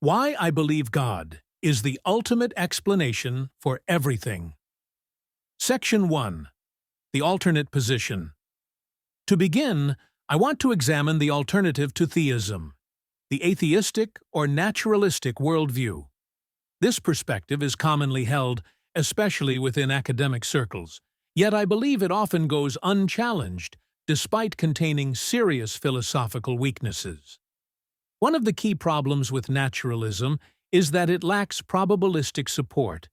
Why I believe God is the ultimate explanation for everything. Section 1. The alternate position. To begin, I want to examine the alternative to theism, the atheistic or naturalistic worldview. This perspective is commonly held, especially within academic circles, yet I believe it often goes unchallenged despite containing serious philosophical weaknesses. One of the key problems with naturalism is that it lacks probabilistic support.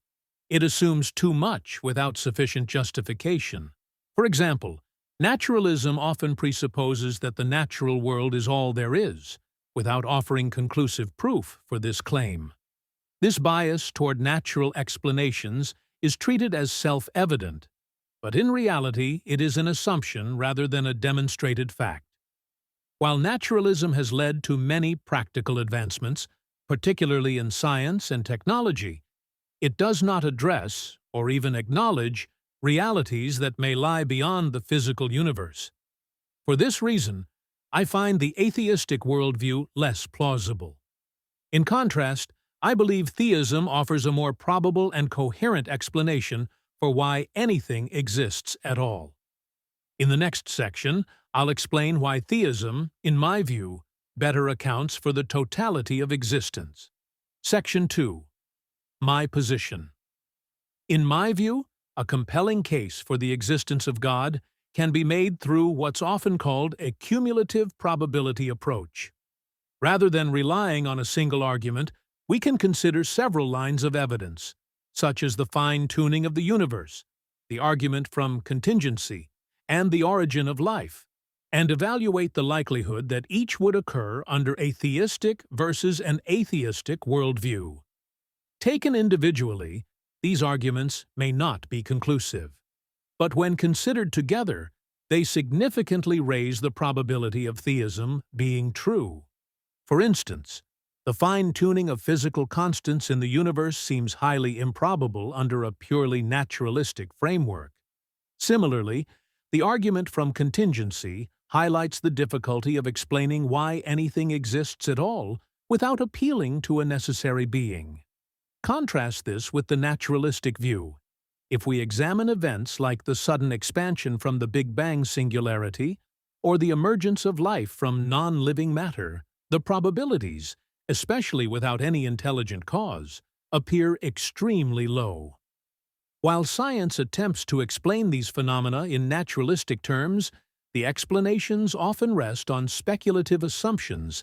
It assumes too much without sufficient justification. For example, naturalism often presupposes that the natural world is all there is, without offering conclusive proof for this claim. This bias toward natural explanations is treated as self-evident, but in reality it is an assumption rather than a demonstrated fact. While naturalism has led to many practical advancements, particularly in science and technology, it does not address, or even acknowledge, realities that may lie beyond the physical universe. For this reason, I find the atheistic worldview less plausible. In contrast, I believe theism offers a more probable and coherent explanation for why anything exists at all. In the next section, I'll explain why theism, in my view, better accounts for the totality of existence. Section 2. My position. In my view, a compelling case for the existence of God can be made through what's often called a cumulative probability approach. Rather than relying on a single argument, we can consider several lines of evidence, such as the fine-tuning of the universe, the argument from contingency, and the origin of life, and evaluate the likelihood that each would occur under a theistic versus an atheistic worldview. Taken individually, these arguments may not be conclusive, but when considered together, they significantly raise the probability of theism being true. For instance, the fine-tuning of physical constants in the universe seems highly improbable under a purely naturalistic framework. Similarly, the argument from contingency highlights the difficulty of explaining why anything exists at all without appealing to a necessary being. Contrast this with the naturalistic view. If we examine events like the sudden expansion from the Big Bang singularity or the emergence of life from non-living matter, the probabilities, especially without any intelligent cause, appear extremely low. While science attempts to explain these phenomena in naturalistic terms, the explanations often rest on speculative assumptions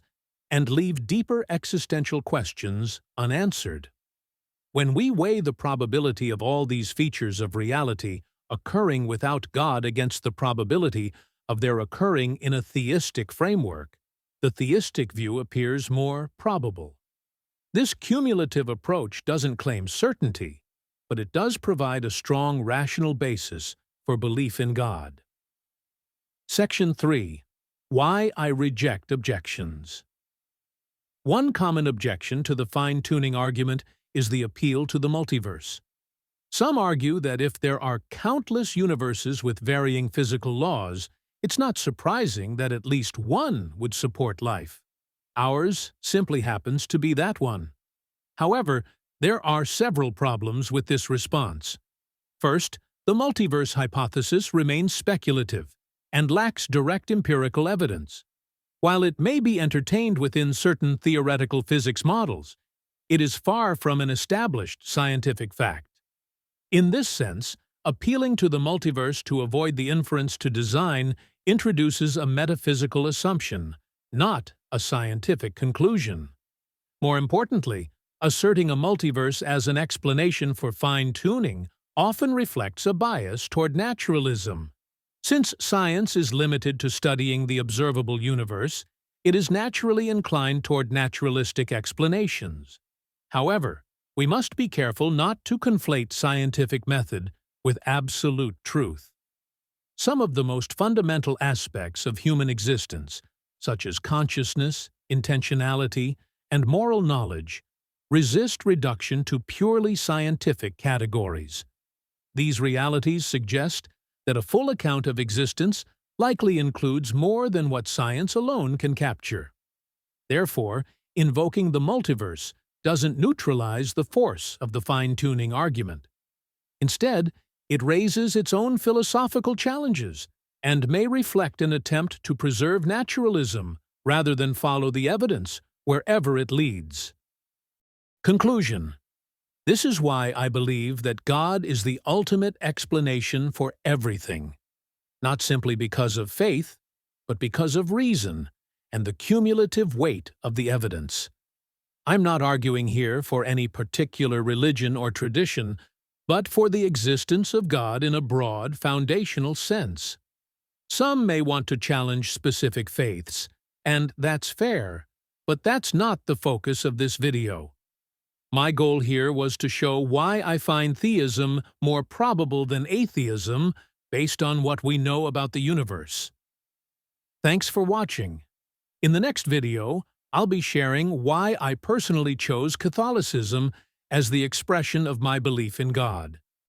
and leave deeper existential questions unanswered. When we weigh the probability of all these features of reality occurring without God against the probability of their occurring in a theistic framework, the theistic view appears more probable. This cumulative approach doesn't claim certainty, but it does provide a strong rational basis for belief in God. Section 3. Why I reject objections. One common objection to the fine-tuning argument is the appeal to the multiverse. Some argue that if there are countless universes with varying physical laws, it's not surprising that at least one would support life. Ours simply happens to be that one. However, there are several problems with this response. First, the multiverse hypothesis remains speculative and lacks direct empirical evidence. While it may be entertained within certain theoretical physics models, it is far from an established scientific fact. In this sense, appealing to the multiverse to avoid the inference to design introduces a metaphysical assumption, not a scientific conclusion. More importantly, asserting a multiverse as an explanation for fine-tuning often reflects a bias toward naturalism. Since science is limited to studying the observable universe, it is naturally inclined toward naturalistic explanations. However, we must be careful not to conflate scientific method with absolute truth. Some of the most fundamental aspects of human existence, such as consciousness, intentionality, and moral knowledge, resist reduction to purely scientific categories. These realities suggest that a full account of existence likely includes more than what science alone can capture. Therefore, invoking the multiverse doesn't neutralize the force of the fine-tuning argument. Instead, it raises its own philosophical challenges and may reflect an attempt to preserve naturalism rather than follow the evidence wherever it leads. Conclusion. This is why I believe that God is the ultimate explanation for everything, not simply because of faith, but because of reason and the cumulative weight of the evidence. I'm not arguing here for any particular religion or tradition, but for the existence of God in a broad, foundational sense. Some may want to challenge specific faiths, and that's fair, but that's not the focus of this video. My goal here was to show why I find theism more probable than atheism based on what we know about the universe. Thanks for watching. In the next video, I'll be sharing why I personally chose Catholicism as the expression of my belief in God.